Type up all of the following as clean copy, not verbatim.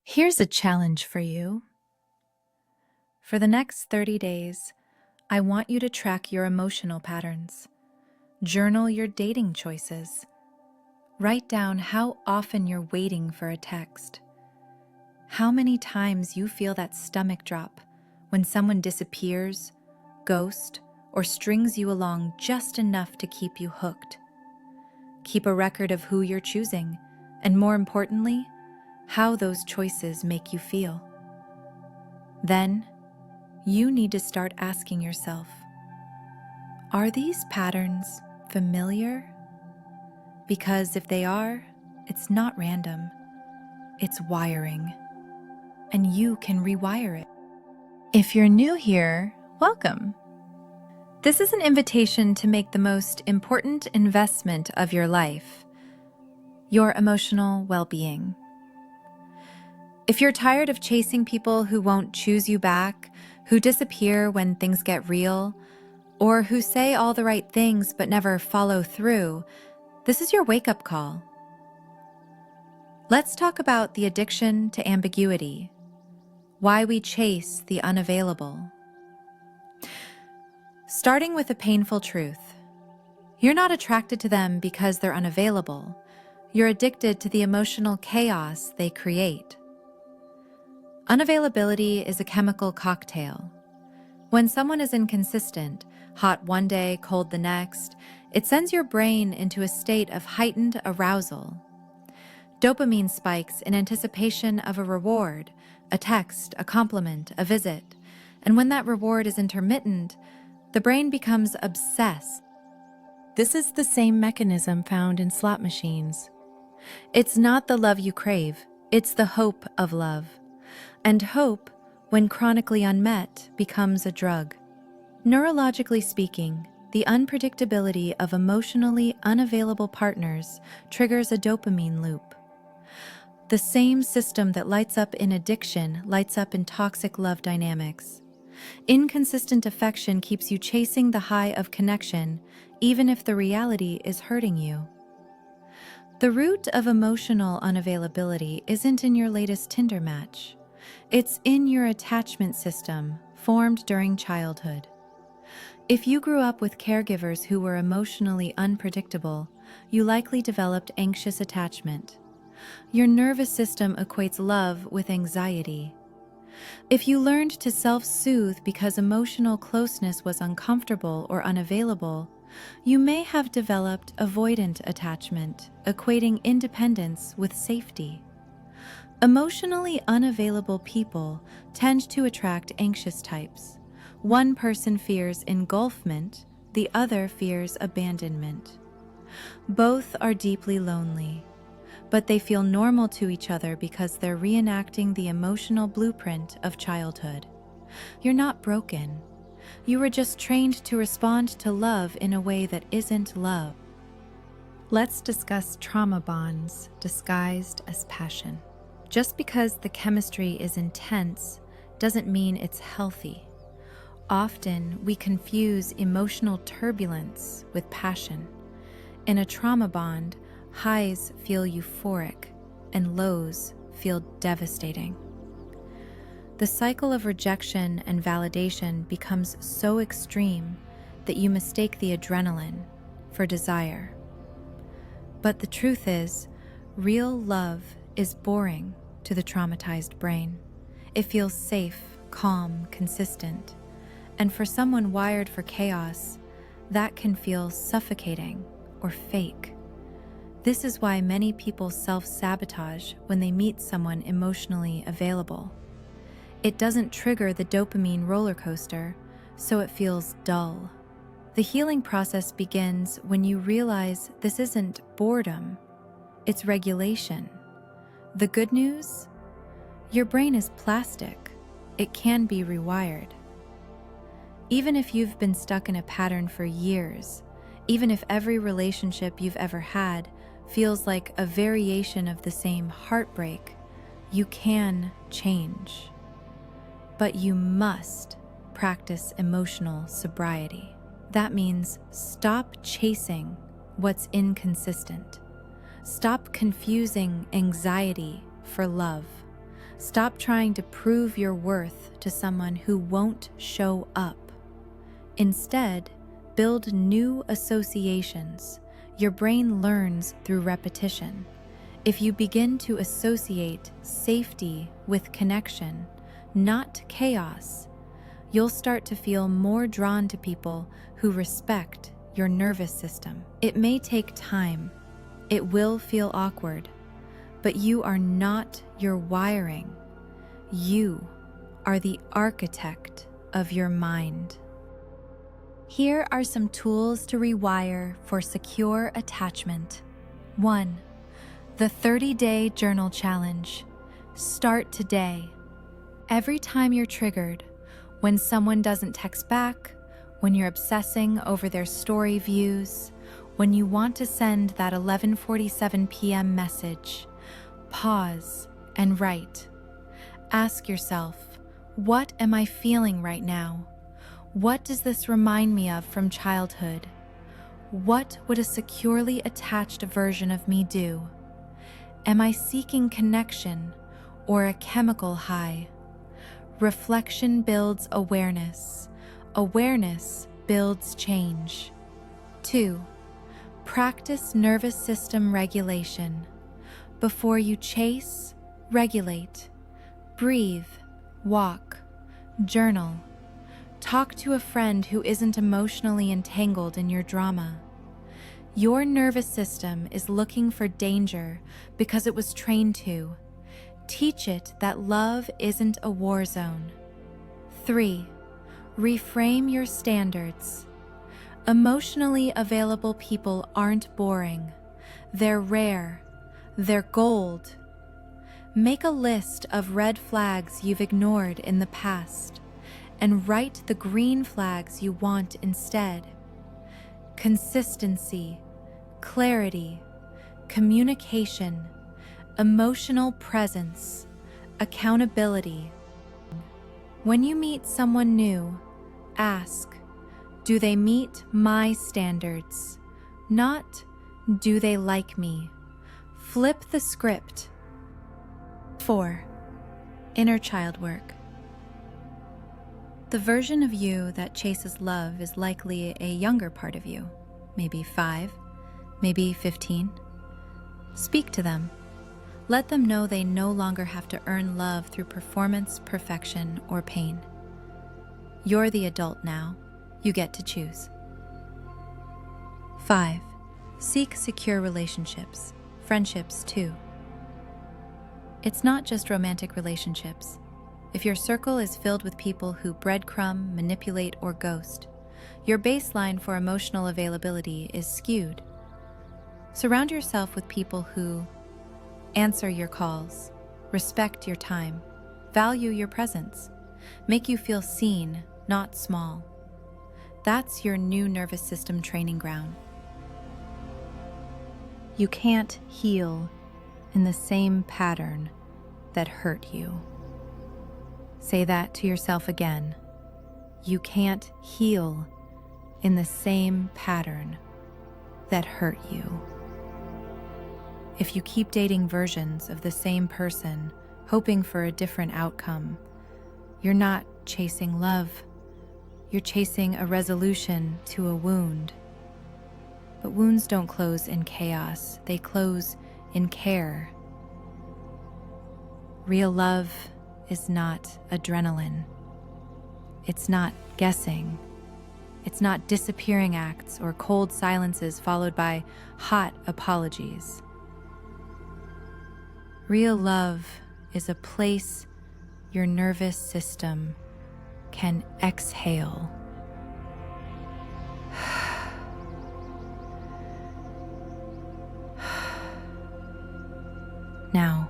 Here's a challenge for you. For the next 30 days, I want you to track your emotional patterns. Journal your dating choices. Write down how often you're waiting for a text. How many times you feel that stomach drop when someone disappears, ghosts, or strings you along just enough to keep you hooked. Keep a record of who you're choosing, and more importantly, how those choices make you feel. Then, you need to start asking yourself, are these patterns familiar? Because if they are, it's not random. It's wiring. And you can rewire it. If you're new here, welcome. This is an invitation to make the most important investment of your life, your emotional well-being. If you're tired of chasing people who won't choose you back, who disappear when things get real, or who say all the right things but never follow through, this is your wake-up call. Let's talk about the addiction to ambiguity, why we chase the unavailable. Starting with a painful truth, you're not attracted to them because they're unavailable. You're addicted to the emotional chaos they create. Unavailability is a chemical cocktail. When someone is inconsistent, hot one day, cold the next, it sends your brain into a state of heightened arousal. Dopamine spikes in anticipation of a reward, a text, a compliment, a visit. And when that reward is intermittent, the brain becomes obsessed. This is the same mechanism found in slot machines. It's not the love you crave, it's the hope of love. And hope, when chronically unmet, becomes a drug. Neurologically speaking, the unpredictability of emotionally unavailable partners triggers a dopamine loop. The same system that lights up in addiction lights up in toxic love dynamics. Inconsistent affection keeps you chasing the high of connection, even if the reality is hurting you. The root of emotional unavailability isn't in your latest Tinder match. It's in your attachment system formed during childhood. If you grew up with caregivers who were emotionally unpredictable, you likely developed anxious attachment. Your nervous system equates love with anxiety. If you learned to self-soothe because emotional closeness was uncomfortable or unavailable, you may have developed avoidant attachment, equating independence with safety. Emotionally unavailable people tend to attract anxious types. One person fears engulfment, the other fears abandonment. Both are deeply lonely, but they feel normal to each other because they're reenacting the emotional blueprint of childhood. You're not broken. You were just trained to respond to love in a way that isn't love. Let's discuss trauma bonds disguised as passion. Just because the chemistry is intense doesn't mean it's healthy. Often, we confuse emotional turbulence with passion. In a trauma bond, highs feel euphoric and lows feel devastating. The cycle of rejection and validation becomes so extreme that you mistake the adrenaline for desire. But the truth is, real love is boring to the traumatized brain. It feels safe, calm, consistent. And for someone wired for chaos, that can feel suffocating or fake. This is why many people self-sabotage when they meet someone emotionally available. It doesn't trigger the dopamine roller coaster, so it feels dull. The healing process begins when you realize this isn't boredom, it's regulation. The good news? Your brain is plastic. It can be rewired. Even if you've been stuck in a pattern for years, even if every relationship you've ever had feels like a variation of the same heartbreak, you can change. But you must practice emotional sobriety. That means stop chasing what's inconsistent. Stop confusing anxiety for love. Stop trying to prove your worth to someone who won't show up. Instead, build new associations. Your brain learns through repetition. If you begin to associate safety with connection, not chaos, you'll start to feel more drawn to people who respect your nervous system. It may take time. It will feel awkward, but you are not your wiring. You are the architect of your mind. Here are some tools to rewire for secure attachment. 1. The 30-day journal challenge. Start today. Every time you're triggered, when someone doesn't text back, when you're obsessing over their story views, when you want to send that 11:47 p.m. message, pause and write. Ask yourself, what am I feeling right now? What does this remind me of from childhood? What would a securely attached version of me do? Am I seeking connection or a chemical high? Reflection builds awareness. Awareness builds change. 2. Practice nervous system regulation. Before you chase, regulate. Breathe, walk, journal. Talk to a friend who isn't emotionally entangled in your drama. Your nervous system is looking for danger because it was trained to. Teach it that love isn't a war zone. 3. Reframe your standards. Emotionally available people aren't boring. They're rare. They're gold. Make a list of red flags you've ignored in the past and write the green flags you want instead. Consistency, clarity, communication, emotional presence, accountability. When you meet someone new, ask, do they meet my standards? Not, do they like me? Flip the script. 4. Inner child work. The version of you that chases love is likely a younger part of you, maybe 5, maybe 15. Speak to them. Let them know they no longer have to earn love through performance, perfection, or pain. You're the adult now. You get to choose. 5. Seek secure relationships, friendships too. It's not just romantic relationships. If your circle is filled with people who breadcrumb, manipulate, or ghost, your baseline for emotional availability is skewed. Surround yourself with people who answer your calls, respect your time, value your presence, make you feel seen, not small. That's your new nervous system training ground. You can't heal in the same pattern that hurt you. Say that to yourself again. You can't heal in the same pattern that hurt you. If you keep dating versions of the same person, hoping for a different outcome, you're not chasing love. You're chasing a resolution to a wound. But wounds don't close in chaos. They close in care. Real love is not adrenaline. It's not guessing. It's not disappearing acts or cold silences followed by hot apologies. Real love is a place your nervous system can exhale. Now,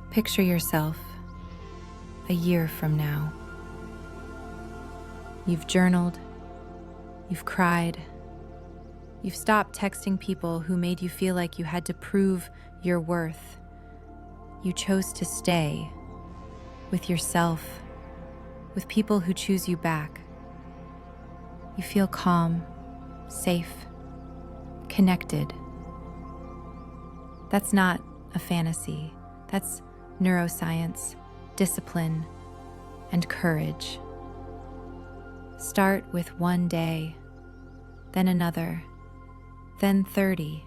picture yourself a year from now. You've journaled, you've cried, you've stopped texting people who made you feel like you had to prove your worth. You chose to stay with yourself, with people who choose you back. You feel calm, safe, connected. That's not a fantasy. That's neuroscience, discipline, and courage. Start with one day, then another, then 30.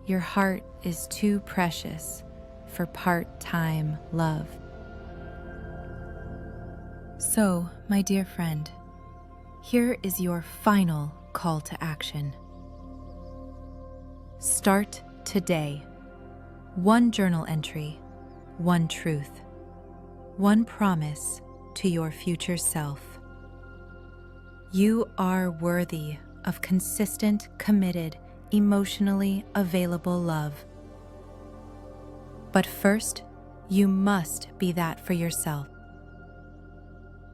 Your heart is too precious for part-time love. So, my dear friend, here is your final call to action. Start today. One journal entry, one truth, one promise to your future self. You are worthy of consistent, committed, emotionally available love. But first, you must be that for yourself.